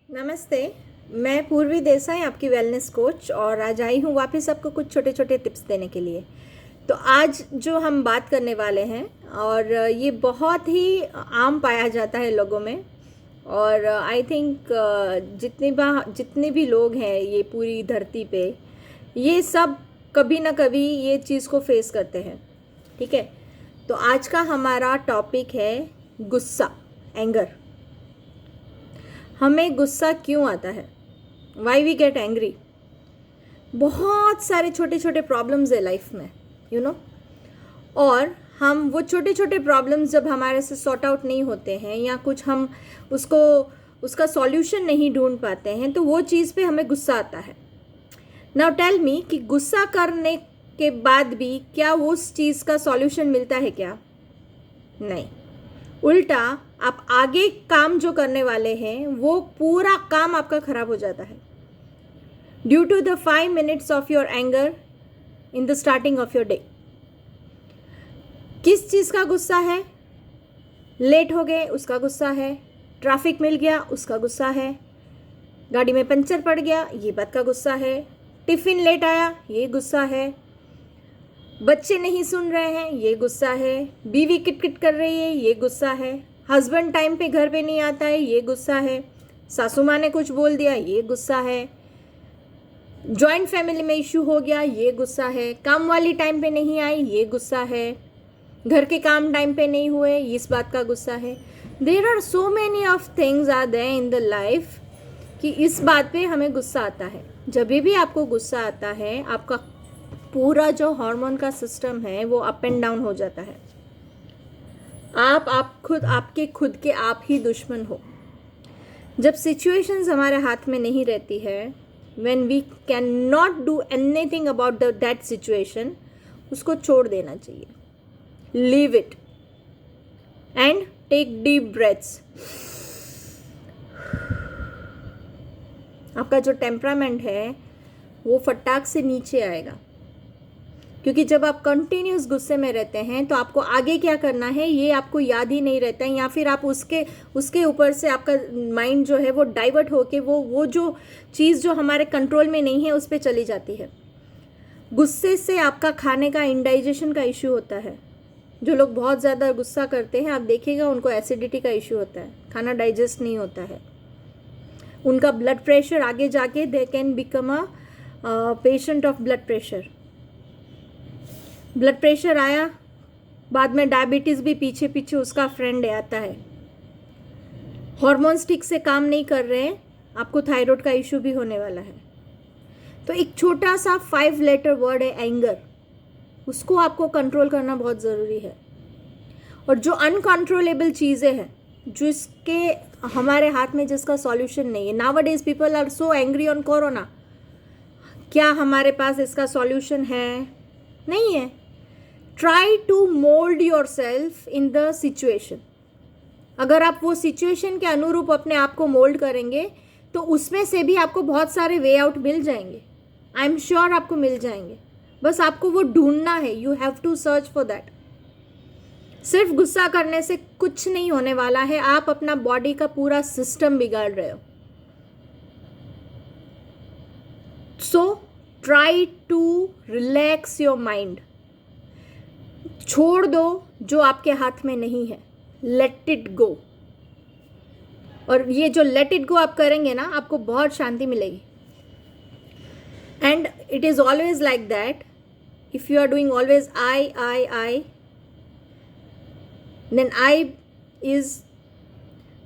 नमस्ते। मैं पूर्वी देसाई, आपकी वेलनेस कोच, और आज आई हूँ वापस आपको कुछ छोटे छोटे टिप्स देने के लिए। तो आज जो हम बात करने वाले हैं, और ये बहुत ही आम पाया जाता है लोगों में, और आई थिंक जितने भी लोग हैं ये पूरी धरती पे, ये सब कभी ना कभी ये चीज़ को फेस करते हैं। ठीक है, तो आज का हमारा टॉपिक है गुस्सा, एंगर। हमें गुस्सा क्यों आता है? Why we get angry? बहुत सारे छोटे छोटे प्रॉब्लम्स है लाइफ में, यू नो। और हम वो छोटे छोटे प्रॉब्लम्स जब हमारे से सॉर्ट आउट नहीं होते हैं, या कुछ हम उसका सॉल्यूशन नहीं ढूंढ पाते हैं, तो वो चीज़ पे हमें गुस्सा आता है। नाउ टेल मी कि गुस्सा करने के बाद भी क्या उस चीज़ का सॉल्यूशन मिलता है क्या? नहीं, उल्टा आप आगे काम जो करने वाले हैं वो पूरा काम आपका खराब हो जाता है, due to the 5 minutes of your anger in the starting of your day. किस चीज़ का गुस्सा है? लेट हो गए उसका गुस्सा है, ट्रैफिक मिल गया उसका गुस्सा है, गाड़ी में पंचर पड़ गया ये बात का गुस्सा है, टिफ़िन लेट आया ये गुस्सा है, बच्चे नहीं सुन रहे हैं ये गुस्सा है, बीवी किटकिट कर रही है ये गुस्सा है, हस्बैंड टाइम पे घर पे नहीं आता है ये गुस्सा है, सासू माँ ने कुछ बोल दिया ये गुस्सा है, जॉइंट फैमिली में इशू हो गया ये गुस्सा है, काम वाली टाइम पे नहीं आई ये गुस्सा है, घर के काम टाइम पे नहीं हुए इस बात का गुस्सा है। There are so many of things are there in the life कि इस बात पे हमें गुस्सा आता है। जब भी आपको गुस्सा आता है, आपका पूरा जो हार्मोन का सिस्टम है वो अप एंड डाउन हो जाता है। आप खुद के आप ही दुश्मन हो। जब सिचुएशंस हमारे हाथ में नहीं रहती है, when we can not do anything about that situation, उसको छोड़ देना चाहिए। Leave it and take deep breaths. आपका जो टेम्परामेंट है वो फटाक से नीचे आएगा, क्योंकि जब आप कंटिन्यूस गुस्से में रहते हैं तो आपको आगे क्या करना है ये आपको याद ही नहीं रहता है, या फिर आप उसके ऊपर से आपका माइंड जो है वो डाइवर्ट होके वो जो चीज़ जो हमारे कंट्रोल में नहीं है उस पर चली जाती है। गुस्से से आपका खाने का इंडाइजेशन का इशू होता है। जो लोग बहुत ज़्यादा गुस्सा करते हैं, आप देखिएगा उनको एसिडिटी का इशू होता है, खाना डाइजेस्ट नहीं होता है, उनका ब्लड प्रेशर आगे जाके they can become a patient of blood pressure. Blood pressure आया, बाद में डायबिटीज़ भी पीछे पीछे उसका फ्रेंड आता है। हार्मोन्स ठीक से काम नहीं कर रहे हैं, आपको थायराइड का इशू भी होने वाला है। तो एक छोटा सा 5 letter वर्ड है एंगर, उसको आपको कंट्रोल करना बहुत ज़रूरी है। और जो अनकंट्रोलेबल चीज़ें हैं, जो इसके हमारे हाथ में जिसका सॉल्यूशन नहीं है, nowadays people are so angry on corona, क्या हमारे पास इसका सॉल्यूशन है? नहीं है। Try to mould yourself in the situation. अगर आप वो सिचुएशन के अनुरूप अपने आप को मोल्ड करेंगे तो उसमें से भी आपको बहुत सारे वे आउट मिल जाएंगे। आई एम श्योर आपको मिल जाएंगे, बस आपको वो ढूंढना है। You have to search for that. सिर्फ गुस्सा करने से कुछ नहीं होने वाला है, आप अपना बॉडी का पूरा सिस्टम बिगाड़ रहे हो। So try to relax your mind. छोड़ दो जो आपके हाथ में नहीं है, लेट इट गो। और ये जो लेट इट गो आप करेंगे ना, आपको बहुत शांति मिलेगी। And it is always like that, if you are doing always I, then I is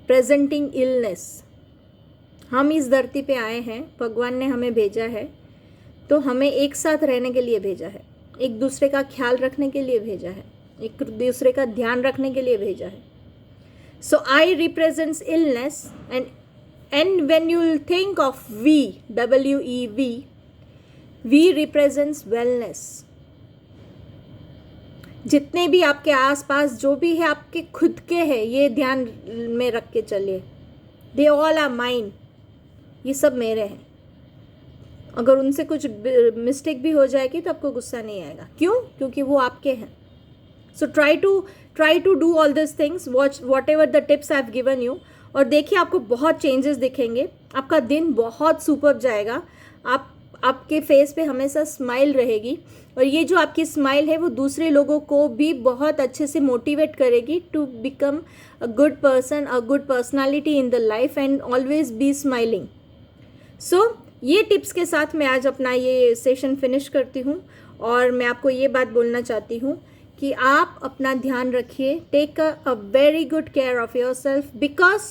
presenting illness. हम इस धरती पे आए हैं, भगवान ने हमें भेजा है, तो हमें एक साथ रहने के लिए भेजा है, एक दूसरे का ख्याल रखने के लिए भेजा है, एक दूसरे का ध्यान रखने के लिए भेजा है। So I represents illness, and when you will think of we, WEV, we represents wellness. जितने भी आपके आसपास जो भी है आपके खुद के हैं, ये ध्यान में रख के चलिए। दे ऑल आर माइन, ये सब मेरे हैं। अगर उनसे कुछ मिस्टेक भी हो जाएगी तो आपको गुस्सा नहीं आएगा। क्यों? क्योंकि वो आपके हैं। सो try to do all these things, watch whatever the tips I've given you, और देखिए आपको बहुत चेंजेस दिखेंगे, आपका दिन बहुत सुपर जाएगा। आपके फेस पे हमेशा स्माइल रहेगी और ये जो आपकी स्माइल है वो दूसरे लोगों को भी बहुत अच्छे से मोटिवेट करेगी to become a good person, a good personality in the life and always be smiling. So ये टिप्स के साथ मैं आज अपना ये सेशन फिनिश करती हूँ और मैं आपको ये बात बोलना चाहती हूँ कि आप अपना ध्यान रखिए, take a very good care of yourself, because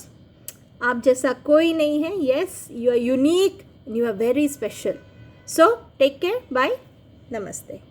आप जैसा कोई नहीं है। Yes, you are unique and you are very special. So take care, bye, नमस्ते।